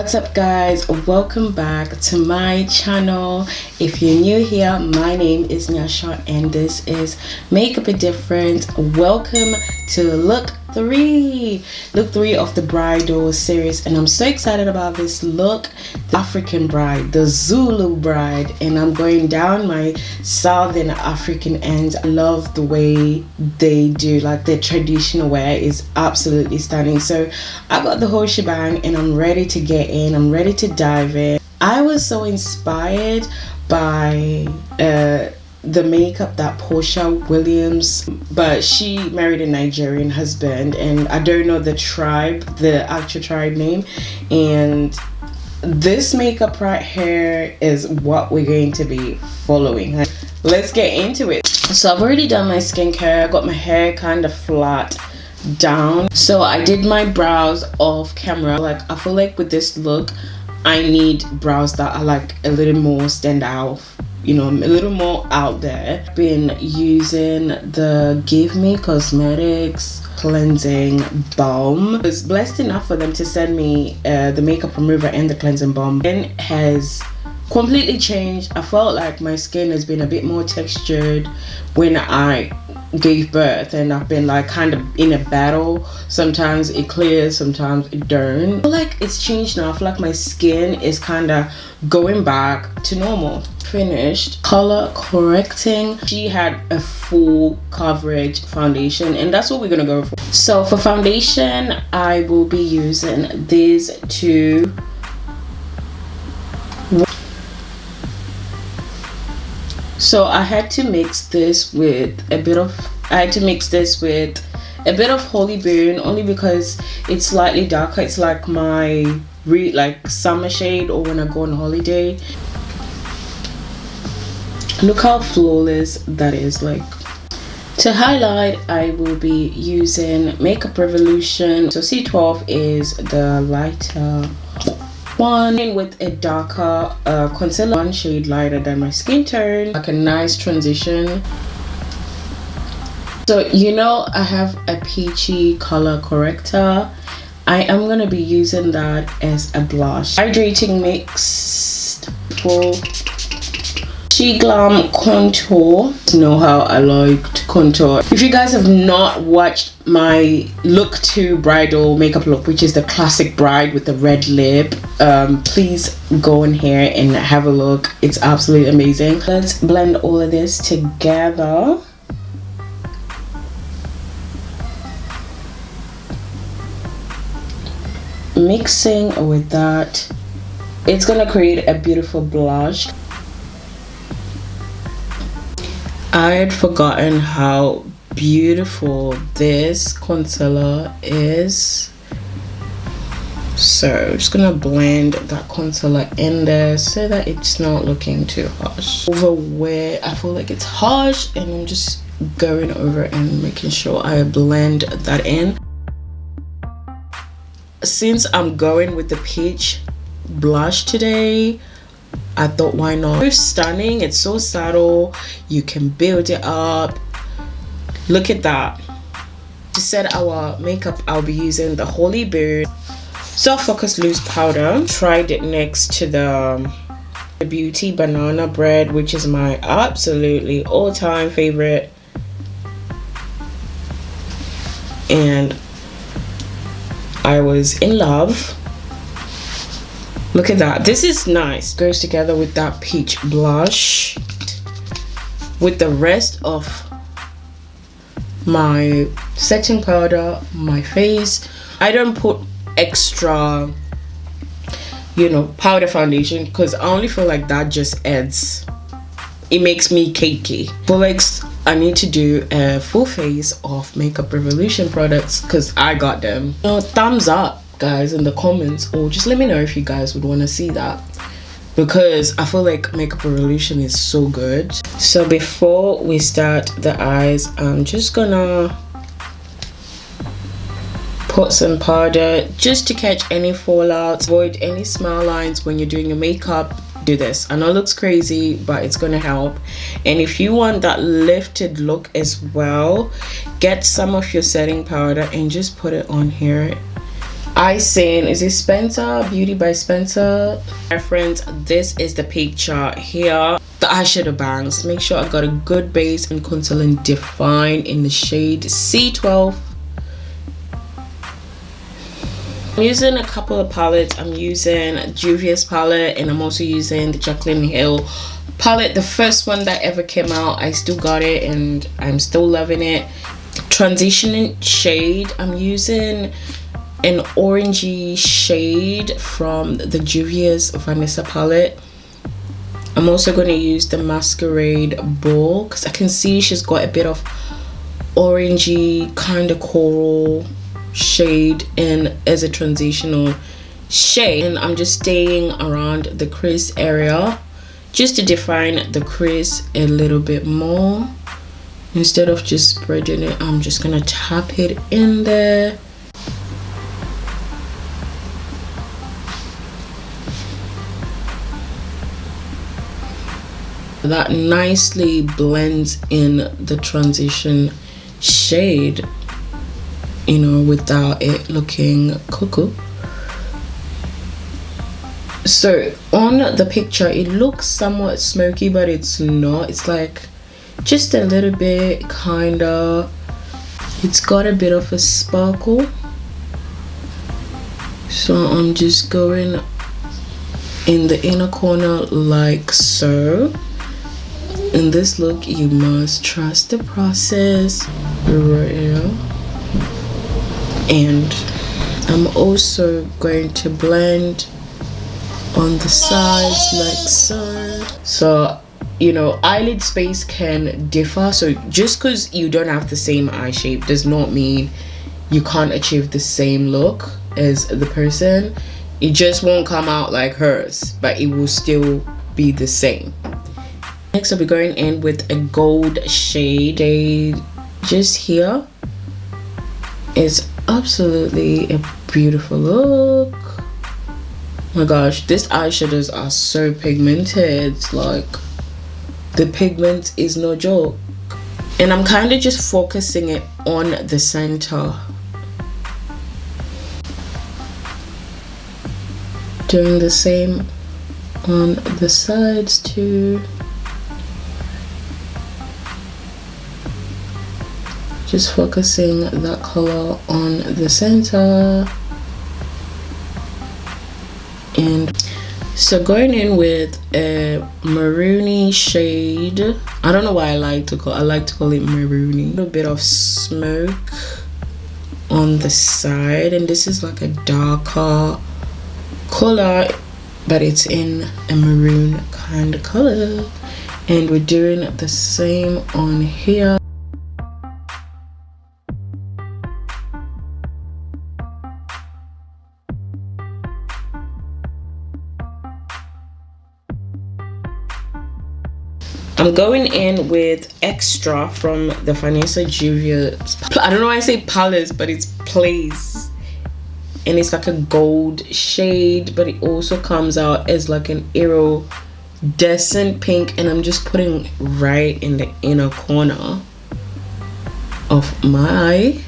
What's up guys, welcome back to my channel. If you're new here, my name is Nyasha and this is Makeup a Difference. Welcome to look 3 of the bridal series, and I'm so excited about this look. The African bride, the Zulu bride, and I'm going down my southern African ends. I love the way they do, like their traditional wear is absolutely stunning. So I got the whole shebang and I'm ready to get in. I'm ready to dive in. I was so inspired by the makeup that Portia Williams, but she married a Nigerian husband, and I don't know the tribe, the actual tribe name, and this makeup right here is what we're going to be following. Let's get into it. So I've already done my skincare. I got my hair kind of flat down, so I did my brows off camera. Like, I feel like with this look I need brows that are like a little more stand out, you know, a little more out there. Been using the Give Me Cosmetics cleansing balm. I was blessed enough for them to send me the makeup remover and the cleansing balm. It has completely changed. I felt like my skin has been a bit more textured when I gave birth, and I've been like kind of in a battle. Sometimes it clears, sometimes it don't. I feel like it's changed now. I feel like my skin is kind of going back to normal. Finished color correcting. She had a full coverage foundation, and that's what we're gonna go for. So for foundation, I will be using these two. So I had to mix this with a bit of Holy Burn, only because it's slightly darker. It's like my summer shade, or when I go on holiday. Look how flawless that is. Like, to highlight, I will be using Makeup Revolution. So C12 is the lighter one, with a darker concealer, one shade lighter than my skin tone, like a nice transition. So you know, I have a peachy color corrector. I am gonna be using that as a blush. Hydrating mix for She Glam contour. You know how I like to contour. If you guys have not watched my look 2 bridal makeup look, which is the classic bride with the red lip, please go in here and have a look. It's absolutely amazing. Let's blend all of this together. Mixing with that, it's gonna create a beautiful blush. I had forgotten how beautiful this concealer is, so I'm just gonna blend that concealer in there so that it's not looking too harsh. Over where I feel like it's harsh, and I'm just going over and making sure I blend that in. Since I'm going with the peach blush today, I thought, why not? It's stunning. It's so subtle. You can build it up. Look at that. To set our makeup, I'll be using the Holy Burn Soft Focus Loose Powder. Tried it next to the Beauty Banana Bread, which is my absolutely all-time favorite. And I was in love. Look at that. This is nice. Goes together with that peach blush. With the rest of my setting powder, my face, I don't put extra, you know, powder foundation, because I only feel like that just adds, it makes me cakey. But like, I need to do a full face of Makeup Revolution products because I got them. You know, thumbs up guys in the comments, or just let me know if you guys would want to see that, because I feel like Makeup Revolution is so good. So before we start the eyes, I'm just gonna put some powder just to catch any fallouts, avoid any smile lines when you're doing your makeup. Do this. I know it looks crazy, but it's gonna help. And if you want that lifted look as well, get some of your setting powder and just put it on here. Icing, is it Spencer? Beauty by Spencer. Reference, this is the picture here. The eyeshadow bangs, make sure I got a good base and conceal and define in the shade C12. I'm using a couple of palettes. I'm using Juvia's palette, and I'm also using the Jaclyn Hill palette, the first one that ever came out. I still got it and I'm still loving it. Transitioning shade, I'm using an orangey shade from the Juvia's Vanessa palette. I'm also going to use the Masquerade Ball because I can see she's got a bit of orangey kind of coral shade in as a transitional shade, and I'm just staying around the crease area just to define the crease a little bit more. Instead of just spreading it, I'm just gonna tap it in there. That nicely blends in the transition shade, you know, without it looking cuckoo. So on the picture it looks somewhat smoky, but it's not. It's like just a little bit, kinda. It's got a bit of a sparkle. So I'm just going in the inner corner like so. In this look, you must trust the process right here. And I'm also going to blend on the sides like so. So, you know, eyelid space can differ. So just because you don't have the same eye shape does not mean you can't achieve the same look as the person. It just won't come out like hers, but it will still be the same. Next, I'll be going in with a gold shade just here. It's absolutely a beautiful look. Oh my gosh, these eyeshadows are so pigmented. Like, the pigment is no joke. And I'm kind of just focusing it on the center. Doing the same on the sides too. Just focusing that color on the center. And so going in with a maroony shade. I don't know why I like to call it maroony. A little bit of smoke on the side, and this is like a darker color, but it's in a maroon kind of color. And we're doing the same on here. I'm going in with Extra from the Vanessa Juvia's. I don't know why I say palace, but it's Place. And it's like a gold shade, but it also comes out as like an iridescent pink. And I'm just putting right in the inner corner of my eye.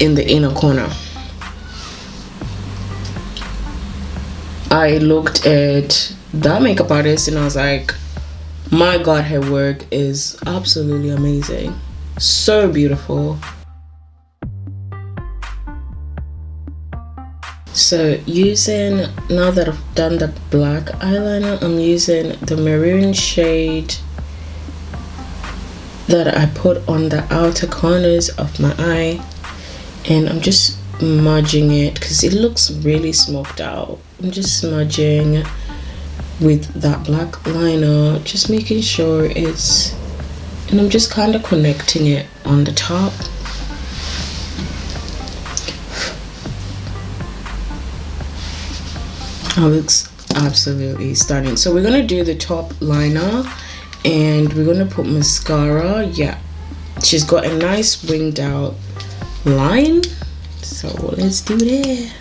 In the inner corner. I looked at that makeup artist and I was like, my god, her work is absolutely amazing, so beautiful. So using, now that I've done the black eyeliner, I'm using the maroon shade that I put on the outer corners of my eye, and I'm just smudging it because it looks really smoked out. I'm just smudging with that black liner, just making sure it's, and I'm just kind of connecting it on the top. Oh, looks absolutely stunning. So we're gonna do the top liner and we're gonna put mascara. Yeah, she's got a nice winged out line, so let's do that.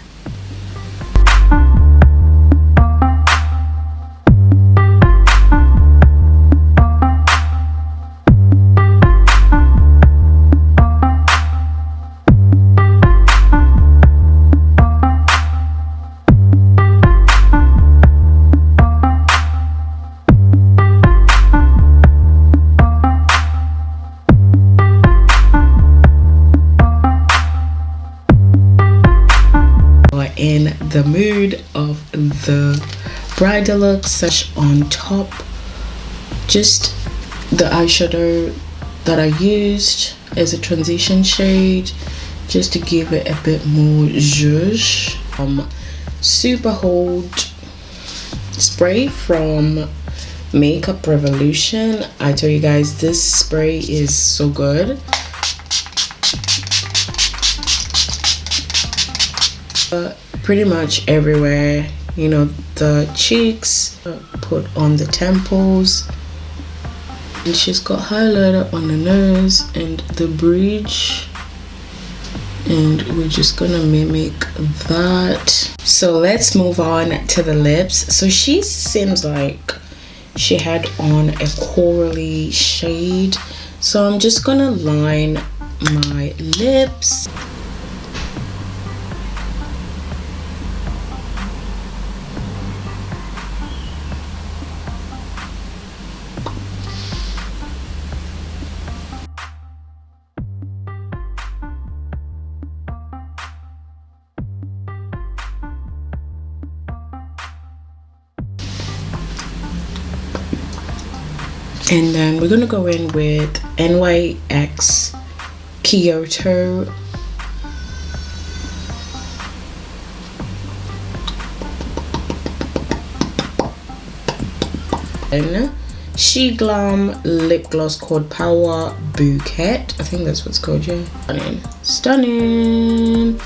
the mood of the bridal look. Such on top, just the eyeshadow that I used is a transition shade just to give it a bit more zhuzh. Super Hold spray from Makeup Revolution. I tell you guys, this spray is so good. Pretty much everywhere, you know, the cheeks, put on the temples, and she's got highlighter on the nose and the bridge, and we're just gonna mimic that. So let's move on to the lips. So she seems like she had on a corally shade, so I'm just gonna line my lips. And then we're gonna go in with NYX Kyoto. And She Glam lip gloss called Power Bouquet. I think that's what's called, yeah. Stunning. Stunning.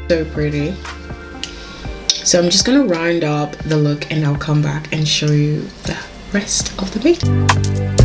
So pretty. So I'm just gonna round up the look and I'll come back and show you the rest of the makeup.